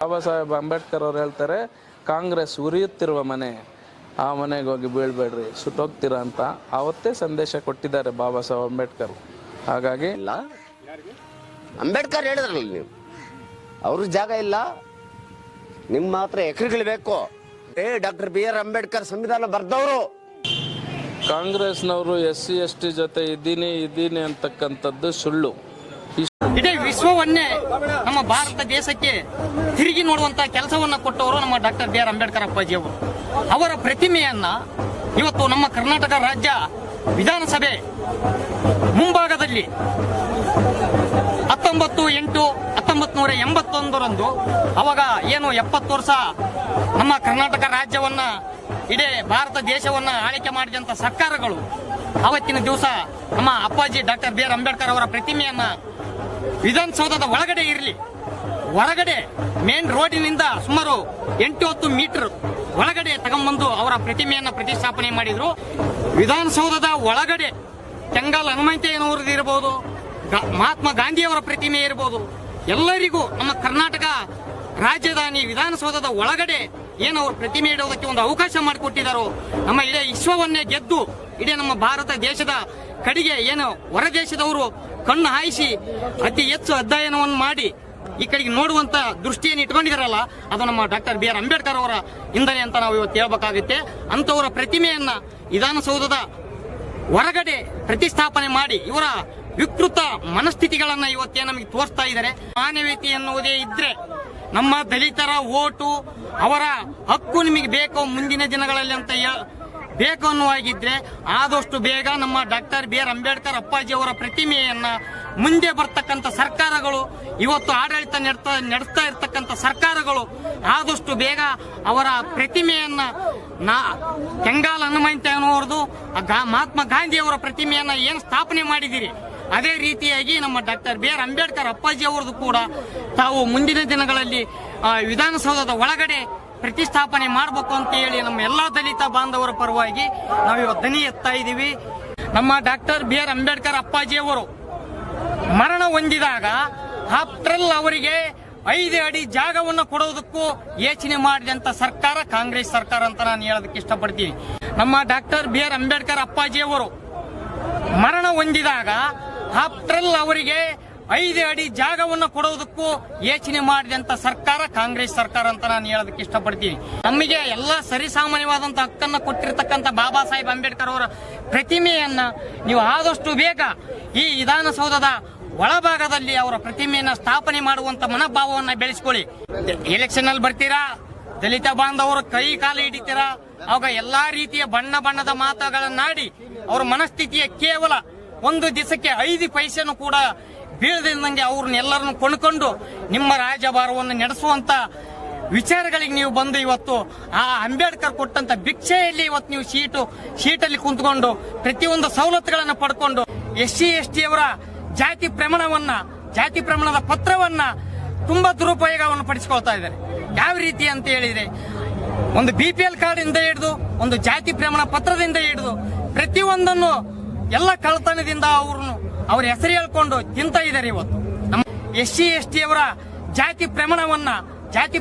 ಬಾಬಾ ಸಾಹೇಬ್ ಅಂಬೇಡ್ಕರ್ ಅವ್ರು ಹೇಳ್ತಾರೆ, ಕಾಂಗ್ರೆಸ್ ಉರಿಯುತ್ತಿರುವ ಮನೆ, ಆ ಮನೆಗೆ ಹೋಗಿ ಬೀಳ್ಬೇಡ್ರಿ, ಸುಟ್ಟೋಗ್ತೀರಾ ಅಂತ ಅವತ್ತೇ ಸಂದೇಶ ಕೊಟ್ಟಿದ್ದಾರೆ ಬಾಬಾ ಸಾಹೇಬ್ ಅಂಬೇಡ್ಕರ್. ಹಾಗಾಗಿ ಇಲ್ಲ, ಅಂಬೇಡ್ಕರ್ ಹೇಳಿದ್ರಲ್ಲ ನೀವು, ಅವ್ರ ಜಾಗ ಇಲ್ಲ, ನಿಮ್ ಮಾತ್ರ ಎಕರೆಗಳು ಬೇಕು. ಡಾಕ್ಟರ್ ಬಿ ಆರ್ ಅಂಬೇಡ್ಕರ್ ಸಂವಿಧಾನ ಬರ್ದವರು. ಕಾಂಗ್ರೆಸ್ನವರು SC/ST ಜೊತೆ ಇದ್ದೀನಿ ಅಂತಕ್ಕಂಥದ್ದು ಸುಳ್ಳು. ಇಡೀ ವಿಶ್ವವನ್ನೇ ನಮ್ಮ ಭಾರತ ದೇಶಕ್ಕೆ ತಿರುಗಿ ನೋಡುವಂತ ಕೆಲಸವನ್ನ ಕೊಟ್ಟವರು ನಮ್ಮ ಡಾಕ್ಟರ್ ಬಿ ಆರ್ ಅಂಬೇಡ್ಕರ್ ಅಪ್ಪಾಜಿ ಅವರು. ಅವರ ಪ್ರತಿಮೆಯನ್ನ ಇವತ್ತು ನಮ್ಮ ಕರ್ನಾಟಕ ರಾಜ್ಯ ವಿಧಾನಸಭೆ ಮುಂಭಾಗದಲ್ಲಿ 19/8/1981 ಅವಾಗ ಏನು 70 ವರ್ಷ ನಮ್ಮ ಕರ್ನಾಟಕ ರಾಜ್ಯವನ್ನ ಇಡೀ ಭಾರತ ದೇಶವನ್ನ ಆಳ್ವಿಕೆ ಮಾಡಿದಂತ ಸರ್ಕಾರಗಳು ಅವತ್ತಿನ ದಿವಸ ನಮ್ಮ ಅಪ್ಪಾಜಿ ಡಾಕ್ಟರ್ ಬಿ ಆರ್ ಅಂಬೇಡ್ಕರ್ ಅವರ ಪ್ರತಿಮೆಯನ್ನ ವಿಧಾನಸೌಧದ ಒಳಗಡೆ ಇರಲಿ, ಹೊರಗಡೆ ಮೇನ್ ರೋಡಿನಿಂದ ಸುಮಾರು 8-10 ಮೀಟರ್ ಒಳಗಡೆ ತಗೊಂಡ್ಬಂದು ಅವರ ಪ್ರತಿಮೆಯನ್ನ ಪ್ರತಿಷ್ಠಾಪನೆ ಮಾಡಿದ್ರು. ವಿಧಾನಸೌಧದ ಒಳಗಡೆ ಕೆಂಗಲ್ ಹನುಮಂತಯ್ಯನವರದ್ದು ಇರಬಹುದು, ಮಹಾತ್ಮ ಗಾಂಧಿಯವರ ಪ್ರತಿಮೆ ಇರಬಹುದು, ಎಲ್ಲರಿಗೂ ನಮ್ಮ ಕರ್ನಾಟಕ ರಾಜಧಾನಿ ವಿಧಾನಸೌಧದ ಒಳಗಡೆ ಏನು ಅವ್ರ ಪ್ರತಿಮೆ ಇಡೋದಕ್ಕೆ ಒಂದು ಅವಕಾಶ ಮಾಡಿಕೊಟ್ಟಿದ್ದಾರೋ, ನಮ್ಮ ಇಡೀ ವಿಶ್ವವನ್ನೇ ಗೆದ್ದು ಇಡೀ ನಮ್ಮ ಭಾರತ ದೇಶದ ಕಡೆಗೆ ಏನು ಹೊರ ದೇಶದವರು ಕಣ್ಣು ಹಾಯಿಸಿ ಅತಿ ಹೆಚ್ಚು ಅಧ್ಯಯನವನ್ನು ಮಾಡಿ ಈ ಕಡೆಗೆ ನೋಡುವಂತ ದೃಷ್ಟಿಯನ್ನು ಇಟ್ಕೊಂಡಿದಾರಲ್ಲ, ಅದು ನಮ್ಮ ಡಾಕ್ಟರ್ ಬಿ ಆರ್ ಅಂಬೇಡ್ಕರ್ ಅವರ ಇಂಧನೆ ಅಂತ ನಾವು ಇವತ್ತು ಹೇಳ್ಬೇಕಾಗುತ್ತೆ. ಅಂತವರ ಪ್ರತಿಮೆಯನ್ನ ವಿಧಾನಸೌಧದ ಹೊರಗಡೆ ಪ್ರತಿಷ್ಠಾಪನೆ ಮಾಡಿ ಇವರ ವಿಕೃತ ಮನಸ್ಥಿತಿಗಳನ್ನ ಇವತ್ತೇ ನಮಗೆ ತೋರಿಸ್ತಾ ಇದ್ದಾರೆ. ಮಾನವೀಯತೆ ಎನ್ನುವುದೇ ಇದ್ರೆ ನಮ್ಮ ದಲಿತರ ಓಟು, ಅವರ ಹಕ್ಕು ನಿಮಗೆ ಬೇಕು ಮುಂದಿನ ದಿನಗಳಲ್ಲಿ ಅಂತ ಬೇಕು ಅನ್ನುವಾಗಿದ್ರೆ ಆದಷ್ಟು ಬೇಗ ನಮ್ಮ ಡಾಕ್ಟರ್ ಬಿ ಆರ್ ಅಂಬೇಡ್ಕರ್ ಅಪ್ಪಾಜಿ ಅವರ ಪ್ರತಿಮೆಯನ್ನ ಮುಂದೆ ಬರ್ತಕ್ಕಂಥ ಸರ್ಕಾರಗಳು, ಇವತ್ತು ಆಡಳಿತ ನಡೆಸ್ತಾ ಇರ್ತಕ್ಕಂಥ ಸರ್ಕಾರಗಳು ಆದಷ್ಟು ಬೇಗ ಅವರ ಪ್ರತಿಮೆಯನ್ನ ಕೆಂಗಲ್ ಹನುಮಂತಯ್ಯನವರದು ಮಹಾತ್ಮ ಗಾಂಧಿಯವರ ಪ್ರತಿಮೆಯನ್ನ ಏನು ಸ್ಥಾಪನೆ ಮಾಡಿದಿರಿ, ಅದೇ ರೀತಿಯಾಗಿ ನಮ್ಮ ಡಾಕ್ಟರ್ ಬಿ ಆರ್ ಅಂಬೇಡ್ಕರ್ ಅಪ್ಪಾಜಿ ಅವರದು ಕೂಡ ತಾವು ಮುಂದಿನ ದಿನಗಳಲ್ಲಿ ವಿಧಾನಸೌಧದ ಒಳಗಡೆ ಪ್ರತಿಷ್ಠಾಪನೆ ಮಾಡಬೇಕು ಅಂತ ಹೇಳಿ ನಮ್ಮ ಎಲ್ಲಾ ದಲಿತ ಬಾಂಧವರ ಪರವಾಗಿ ನಾವಿವತ್ತು ಧ್ವನಿ ಎತ್ತಾ ಇದ್ದೀವಿ. ನಮ್ಮ ಡಾಕ್ಟರ್ ಬಿ ಆರ್ ಅಂಬೇಡ್ಕರ್ ಅಪ್ಪಾಜಿ ಅವರು ಮರಣ ಹೊಂದಿದಾಗ ಆಫ್ಟರ್ ಅವರಿಗೆ 5 ಅಡಿ ಜಾಗವನ್ನು ಕೊಡೋದಕ್ಕೂ ಯೋಚನೆ ಮಾಡಿದಂತ ಸರ್ಕಾರ ಕಾಂಗ್ರೆಸ್ ಸರ್ಕಾರ ಅಂತ ನಾನು ಹೇಳೋದಕ್ಕೆ ಇಷ್ಟಪಡ್ತೀನಿ. ನಮ್ಮ ಡಾಕ್ಟರ್ ಬಿ ಆರ್ ಅಂಬೇಡ್ಕರ್ ಅಪ್ಪಾಜಿ ಅವರು ಮರಣ ಹೊಂದಿದಾಗ ಆಫ್ಟರ್ ಅವರಿಗೆ 5 ಅಡಿ ಜಾಗವನ್ನು ಕೊಡೋದಕ್ಕೂ ಯೋಚನೆ ಮಾಡಿದಂತ ಸರ್ಕಾರ ಕಾಂಗ್ರೆಸ್ ಸರ್ಕಾರ ಅಂತ ನಾನು ಹೇಳೋದಕ್ಕೆ ಇಷ್ಟಪಡ್ತೀನಿ. ನಮಗೆ ಎಲ್ಲ ಸರಿಸಾಮಾನ್ಯವಾದಂತ ಹಕ್ಕನ್ನ ಕೊಟ್ಟಿರ್ತಕ್ಕಂಥ ಬಾಬಾ ಸಾಹೇಬ್ ಅಂಬೇಡ್ಕರ್ ಅವರ ಪ್ರತಿಮೆಯನ್ನ ನೀವು ಆದಷ್ಟು ಬೇಗ ಈ ವಿಧಾನಸೌಧದ ಒಳಭಾಗದಲ್ಲಿ ಅವರ ಪ್ರತಿಮೆಯನ್ನ ಸ್ಥಾಪನೆ ಮಾಡುವಂತ ಮನೋಭಾವವನ್ನ ಬೆಳೆಸ್ಕೊಳ್ಳಿ. ಎಲೆಕ್ಷನ್ ಅಲ್ಲಿ ಬರ್ತೀರಾ, ದಲಿತ ಬಾಂಧವರು ಕೈ ಕಾಲು ಹಿಡಿತೀರಾ, ಅವಾಗ ಎಲ್ಲಾ ರೀತಿಯ ಬಣ್ಣದ ಮಾತುಗಳನ್ನಾಡಿ ಅವರ ಮನಸ್ಥಿತಿಯ ಕೇವಲ ಒಂದು ದಿವಸಕ್ಕೆ 5 ಪೈಸೆನೂ ಕೂಡ ಬೀಳದಿಲ್ಲದಂಗೆ ಅವ್ರನ್ನೆಲ್ಲರನ್ನು ಕೊಂಡ್ಕೊಂಡು ನಿಮ್ಮ ರಾಜಭಾರವನ್ನು ನಡೆಸುವಂತ ವಿಚಾರಗಳಿಗೆ ನೀವು ಬಂದು ಇವತ್ತು ಆ ಅಂಬೇಡ್ಕರ್ ಕೊಟ್ಟಂತ ಭಿಕ್ಷೆಯಲ್ಲಿ ಇವತ್ತು ನೀವು ಶೀಟಲ್ಲಿ ಕುಂತ್ಕೊಂಡು ಪ್ರತಿಯೊಂದು ಸವಲತ್ತುಗಳನ್ನು ಪಡ್ಕೊಂಡು SC/ST ಅವರ ಜಾತಿ ಪ್ರಮಾಣದ ಪತ್ರವನ್ನ ತುಂಬಾ ದುರುಪಯೋಗವನ್ನು ಪಡಿಸಿಕೊಳ್ತಾ ಇದ್ದಾರೆ. ಯಾವ ರೀತಿ ಅಂತ ಹೇಳಿದ್ರೆ ಒಂದು BPL ಕಾರ್ಡ್ ಇಂದ ಹಿಡಿದು ಒಂದು ಜಾತಿ ಪ್ರಮಾಣ ಪತ್ರದಿಂದ ಹಿಡಿದು ಪ್ರತಿಯೊಂದನ್ನು ಎಲ್ಲ ಕಳ್ಳತನದಿಂದ ಅವ್ರ ಹೆಸರು ಹೇಳ್ಕೊಂಡು ತಿಂತಾ ಇದ್ದಾರೆ. ಇವತ್ತು ನಮ್ಮ SC/ST ಅವರ ಜಾತಿ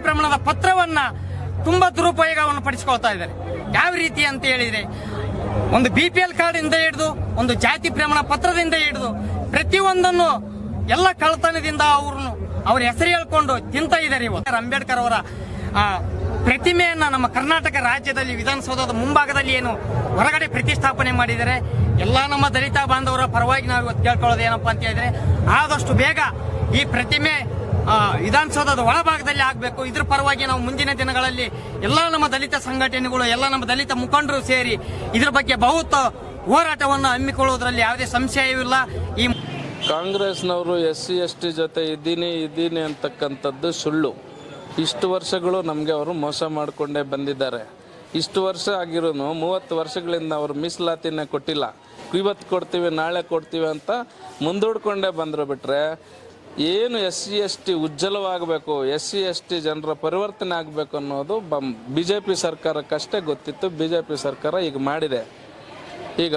ಪ್ರಮಾಣದ ಪತ್ರವನ್ನ ತುಂಬಾ ದುರುಪಯೋಗವನ್ನು ಪಡಿಸಿಕೊಳ್ತಾ ಇದ್ದಾರೆ. ಯಾವ ರೀತಿ ಅಂತ ಹೇಳಿದ್ರೆ ಒಂದು BPL ಕಾರ್ಡ್ ಇಂದ ಹಿಡಿದು ಒಂದು ಜಾತಿ ಪ್ರಮಾಣ ಪತ್ರದಿಂದ ಹಿಡಿದು ಪ್ರತಿಯೊಂದನ್ನು ಎಲ್ಲ ಕಳ್ಳತನದಿಂದ ಅವ್ರ ಹೆಸರು ಹೇಳ್ಕೊಂಡು ತಿಂತಾ ಇದ್ದಾರೆ. ಇವತ್ತು ಅಂಬೇಡ್ಕರ್ ಅವರ ಪ್ರತಿಮೆಯನ್ನ ನಮ್ಮ ಕರ್ನಾಟಕ ರಾಜ್ಯದಲ್ಲಿ ವಿಧಾನಸೌಧದ ಮುಂಭಾಗದಲ್ಲಿ ಏನು ಹೊರಗಡೆ ಪ್ರತಿಷ್ಠಾಪನೆ ಮಾಡಿದರೆ ಎಲ್ಲಾ ನಮ್ಮ ದಲಿತ ಬಾಂಧವರ ಪರವಾಗಿ ನಾವು ಇವತ್ತು ಕೇಳ್ಕೊಳ್ಳೋದು ಏನಪ್ಪಾ ಅಂತ ಹೇಳಿದ್ರೆ ಆದಷ್ಟು ಬೇಗ ಈ ಪ್ರತಿಮೆ ವಿಧಾನಸೌಧದ ಒಳಭಾಗದಲ್ಲಿ ಆಗಬೇಕು. ಇದ್ರ ಪರವಾಗಿ ನಾವು ಮುಂದಿನ ದಿನಗಳಲ್ಲಿ ಎಲ್ಲಾ ನಮ್ಮ ದಲಿತ ಸಂಘಟನೆಗಳು, ಎಲ್ಲ ನಮ್ಮ ದಲಿತ ಮುಖಂಡರು ಸೇರಿ ಇದ್ರ ಬಗ್ಗೆ ಬಹುತ ಹೋರಾಟವನ್ನು ಹಮ್ಮಿಕೊಳ್ಳುವುದರಲ್ಲಿ ಯಾವುದೇ ಸಂಶಯವಿಲ್ಲ. ಈ ಕಾಂಗ್ರೆಸ್ನವರು SC/ST ಜೊತೆ ಇದ್ದೀನಿ ಅಂತಕ್ಕಂಥದ್ದು ಸುಳ್ಳು. ಇಷ್ಟು ವರ್ಷಗಳು ನಮಗೆ ಅವರು ಮೋಸ ಮಾಡಿಕೊಂಡೇ ಬಂದಿದ್ದಾರೆ. ಇಷ್ಟು ವರ್ಷ ಆಗಿರೂ 30 ವರ್ಷಗಳಿಂದ ಅವರು ಮೀಸಲಾತಿನೇ ಕೊಟ್ಟಿಲ್ಲ. ಇವತ್ತು ಕೊಡ್ತೀವಿ, ನಾಳೆ ಕೊಡ್ತೀವಿ ಅಂತ ಮುಂದೂಡ್ಕೊಂಡೇ ಬಂದರು. ಬಿಟ್ರೆ ಏನು SC/ST ಉಜ್ವಲವಾಗಬೇಕು, SC/ST ಜನರ ಪರಿವರ್ತನೆ ಆಗಬೇಕು ಅನ್ನೋದು BJP ಸರ್ಕಾರಕ್ಕಷ್ಟೇ ಗೊತ್ತಿತ್ತು. BJP ಸರ್ಕಾರ ಈಗ ಮಾಡಿದೆ. ಈಗ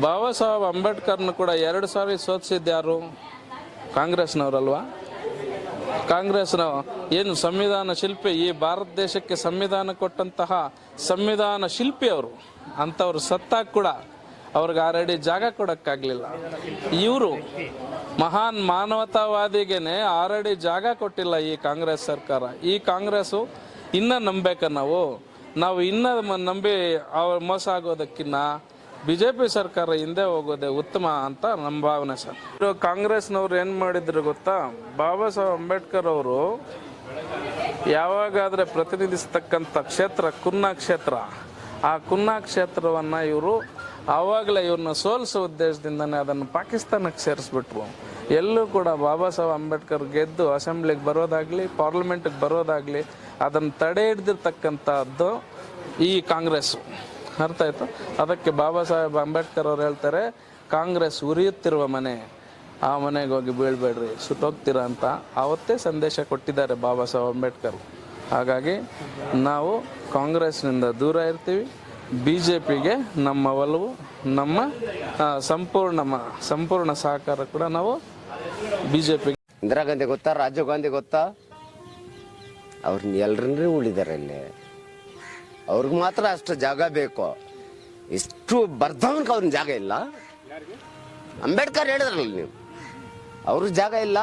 ಬಾಬಾ ಸಾಹೇಬ್ ಅಂಬೇಡ್ಕರ್ನ ಕೂಡ 2 ಸಾರಿ ಸೋತಿಸಿದ್ದು ಯಾರು? ಕಾಂಗ್ರೆಸ್ನವರಲ್ವಾ? ಕಾಂಗ್ರೆಸ್ನ ಏನು ಸಂವಿಧಾನ ಶಿಲ್ಪಿ, ಈ ಭಾರತ ದೇಶಕ್ಕೆ ಸಂವಿಧಾನ ಕೊಟ್ಟಂತಹ ಸಂವಿಧಾನ ಶಿಲ್ಪಿ ಅವರು, ಅಂಥವ್ರು ಸತ್ತಾಗ ಕೂಡ ಅವ್ರಿಗೆ ಆಲ್ರೆಡಿ ಜಾಗ ಕೊಡೋಕ್ಕಾಗಲಿಲ್ಲ. ಇವರು ಮಹಾನ್ ಮಾನವತಾವಾದಿಗೇನೆ ಆಲ್ರೆಡಿ ಜಾಗ ಕೊಟ್ಟಿಲ್ಲ ಈ ಕಾಂಗ್ರೆಸ್ ಸರ್ಕಾರ. ಈ ಕಾಂಗ್ರೆಸ್ಸು ಇನ್ನೂ ನಂಬೇಕಾ ನಾವು ಇನ್ನೂ ನಂಬಿ ಅವ್ರು ಮೋಸ ಆಗೋದಕ್ಕಿನ್ನ BJP ಸರ್ಕಾರ ಹಿಂದೆ ಹೋಗೋದೇ ಉತ್ತಮ ಅಂತ ನಮ್ಮ ಭಾವನೆ ಸರ್. ಕಾಂಗ್ರೆಸ್ನವ್ರು ಏನು ಮಾಡಿದ್ರು ಗೊತ್ತಾ, ಬಾಬಾ ಸಾಹೇಬ್ ಅಂಬೇಡ್ಕರ್ ಅವರು ಯಾವಾಗಾದರೆ ಪ್ರತಿನಿಧಿಸ್ತಕ್ಕಂಥ ಕ್ಷೇತ್ರ ಕುನ್ನಾ ಕ್ಷೇತ್ರ, ಆ ಕುನ್ನಾ ಕ್ಷೇತ್ರವನ್ನು ಇವರು ಆವಾಗಲೇ ಇವ್ರನ್ನ ಸೋಲಿಸೋ ಉದ್ದೇಶದಿಂದನೇ ಅದನ್ನು ಪಾಕಿಸ್ತಾನಕ್ಕೆ ಸೇರಿಸ್ಬಿಟ್ರು. ಎಲ್ಲೂ ಕೂಡ ಬಾಬಾ ಸಾಹೇಬ್ ಅಂಬೇಡ್ಕರ್ ಗೆದ್ದು ಅಸೆಂಬ್ಲಿಗೆ ಬರೋದಾಗಲಿ ಪಾರ್ಲಿಮೆಂಟಿಗೆ ಬರೋದಾಗಲಿ ಅದನ್ನು ತಡೆ ಹಿಡಿದಿರ್ತಕ್ಕಂಥದ್ದು ಈ ಕಾಂಗ್ರೆಸ್ಸು. ಅರ್ಥ ಆಯಿತು? ಅದಕ್ಕೆ ಬಾಬಾ ಸಾಹೇಬ್ ಅಂಬೇಡ್ಕರ್ ಅವ್ರು ಹೇಳ್ತಾರೆ, ಕಾಂಗ್ರೆಸ್ ಉರಿಯುತ್ತಿರುವ ಮನೆ, ಆ ಮನೆಗೆ ಹೋಗಿ ಬೀಳ್ಬೇಡ್ರಿ, ಸುಟ್ಟೋಗ್ತೀರಾ ಅಂತ ಆವತ್ತೇ ಸಂದೇಶ ಕೊಟ್ಟಿದ್ದಾರೆ ಬಾಬಾ ಸಾಹೇಬ್ ಅಂಬೇಡ್ಕರ್. ಹಾಗಾಗಿ ನಾವು ಕಾಂಗ್ರೆಸ್ನಿಂದ ದೂರ ಇರ್ತೀವಿ. BJPಗೆ ನಮ್ಮ ಒಲವು, ನಮ್ಮ ಸಂಪೂರ್ಣ ಸಹಕಾರ ಕೂಡ ನಾವು BJPಗೆ. ಇಂದಿರಾ ಗಾಂಧಿ ಗೊತ್ತಾ, ರಾಜೀವ್ ಗಾಂಧಿ ಗೊತ್ತಾ? ಅವ್ರನ್ನ ಎಲ್ರನ್ನೂ ಉಳಿದಾರೆ ಇಲ್ಲಿ. ಅವ್ರಿಗೆ ಮಾತ್ರ ಅಷ್ಟು ಜಾಗ ಬೇಕು. ಇಷ್ಟು ಬರ್ಧವನ್ಗೆ ಅವ್ರನ್ನ ಜಾಗ ಇಲ್ಲ. ಅಂಬೇಡ್ಕರ್ ಹೇಳಿದ್ರಲ್ಲ ನೀವು, ಅವ್ರಿಗೆ ಜಾಗ ಇಲ್ಲ,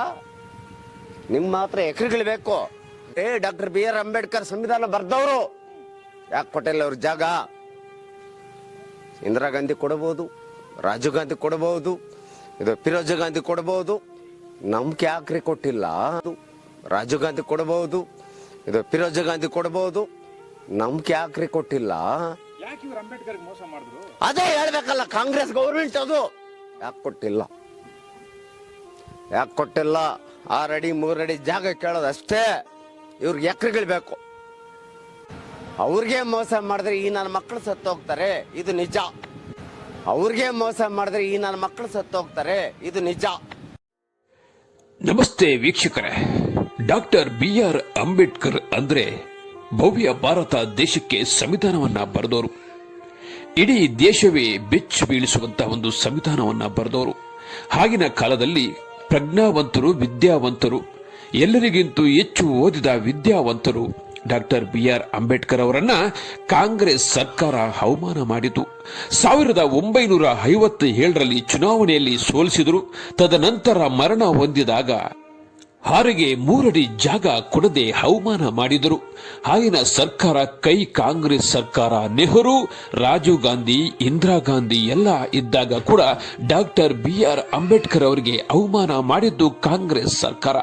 ನಿಮ್ಗೆ ಮಾತ್ರ ಎಕರೆಗಳು ಬೇಕು. ಡಾಕ್ಟರ್ BR ಅಂಬೇಡ್ಕರ್ ಸಂವಿಧಾನ ಬರ್ದವರು, ಯಾಕೆ ಕೊಟ್ಟಿಲ್ಲ ಅವ್ರ ಜಾಗ? ಇಂದಿರಾ ಗಾಂಧಿ ಕೊಡಬಹುದು, ರಾಜೀವ್ ಗಾಂಧಿ ಕೊಡಬಹುದು, ಇದು ಫಿರೋಜ್ ಗಾಂಧಿ ಕೊಡಬಹುದು, ನಮ್ಗೆ ಯಾಕ್ರಿ ಕೊಟ್ಟಿಲ್ಲ? ರಾಜೀವ್ ಗಾಂಧಿ ಕೊಡಬಹುದು, ಇದು ಫಿರೋಜ್ ಗಾಂಧಿ ಕೊಡಬಹುದು, ನಮ್ಗೆ ಯಾಕ್ರಿ ಕೊಟ್ಟಿಲ್ಲ? ಅದೇ ಹೇಳ್ಬೇಕಲ್ಲ, ಕಾಂಗ್ರೆಸ್ ಗೌರ್ಮೆಂಟ್ ಅದು ಯಾಕೆ ಕೊಟ್ಟಿಲ್ಲ? 6 ಅಡಿ 3 ಅಡಿ ಜಾಗ ಕೇಳೋದು ಅಷ್ಟೇ. ಇವ್ರಿಗೆ ಎಕರೆಗಳು ಬೇಕು. ಅವ್ರಿಗೆ ಮೋಸ ಮಾಡಿದ್ರೆ ಈ ನನ್ನ ಮಕ್ಕಳು ಸತ್ತು ಹೋಗ್ತಾರೆ, ಇದು ನಿಜ. ಅವ್ರಿಗೆ ಮೋಸ ಮಾಡಿದ್ರೆ ಈ ನನ್ನ ಮಕ್ಕಳು ಸತ್ತು ಹೋಗ್ತಾರೆ, ಇದು ನಿಜ. ನಮಸ್ತೆ ವೀಕ್ಷಕರೇ, ಡಾಕ್ಟರ್ BR ಅಂಬೇಡ್ಕರ್ ಅಂದ್ರೆ ಭವ್ಯ ಭಾರತ ದೇಶಕ್ಕೆ ಸಂವಿಧಾನವನ್ನ ಬರೆದವರು. ಇಡೀ ದೇಶವೇ ಬೆಚ್ಚು ಬೀಳಿಸುವಂತಹ ಒಂದು ಸಂವಿಧಾನವನ್ನ ಬರೆದವರು. ಆಗಿನ ಕಾಲದಲ್ಲಿ ಪ್ರಜ್ಞಾವಂತರು, ವಿದ್ಯಾವಂತರು, ಎಲ್ಲರಿಗಿಂತೂ ಹೆಚ್ಚು ಓದಿದ ವಿದ್ಯಾವಂತರು ಡಾಕ್ಟರ್ BR ಅಂಬೇಡ್ಕರ್ ಅವರನ್ನ ಕಾಂಗ್ರೆಸ್ ಸರ್ಕಾರ ಅವಮಾನ ಮಾಡಿತು. 1957ರಲ್ಲಿ ಚುನಾವಣೆಯಲ್ಲಿ ಸೋಲಿಸಿದರು. ತದನಂತರ ಮರಣ ಹೊಂದಿದಾಗ 6ಗೆ 3 ಅಡಿ ಜಾಗ ಕೊಡದೆ ಅವಮಾನ ಮಾಡಿದರು. ಆಗಿನ ಸರ್ಕಾರ ಕಾಂಗ್ರೆಸ್ ಸರ್ಕಾರ, ನೆಹರು, ರಾಜೀವ್ ಗಾಂಧಿ, ಇಂದಿರಾ ಗಾಂಧಿ ಎಲ್ಲ ಇದ್ದಾಗ ಕೂಡ ಡಾಕ್ಟರ್ BR ಅಂಬೇಡ್ಕರ್ ಅವರಿಗೆ ಅವಮಾನ ಮಾಡಿದ್ದು ಕಾಂಗ್ರೆಸ್ ಸರ್ಕಾರ.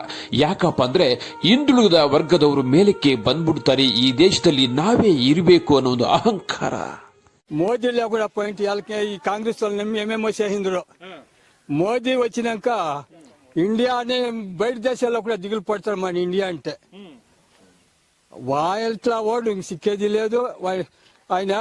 ಯಾಕಪ್ಪ ಅಂದ್ರೆ ಹಿಂದುಳಿದ ವರ್ಗದವರು ಮೇಲಕ್ಕೆ ಬಂದ್ಬಿಡ್ತಾರೆ, ಈ ದೇಶದಲ್ಲಿ ನಾವೇ ಇರಬೇಕು ಅನ್ನೋ ಒಂದು ಅಹಂಕಾರ. మోదీ కూడా పాయింట్ వాళ్ళకి ఈ కాంగ్రెస్ వాళ్ళు నమ్మి ఏమేమో చేసిండ్రు. మోదీ వచ్చినాక ఇండియాని బయట దేశాల్లో కూడా దిగులు పడతారు మన ఇండియా అంటే. వాళ్ళ ఓడు సిక్కేది లేదు. ఆయన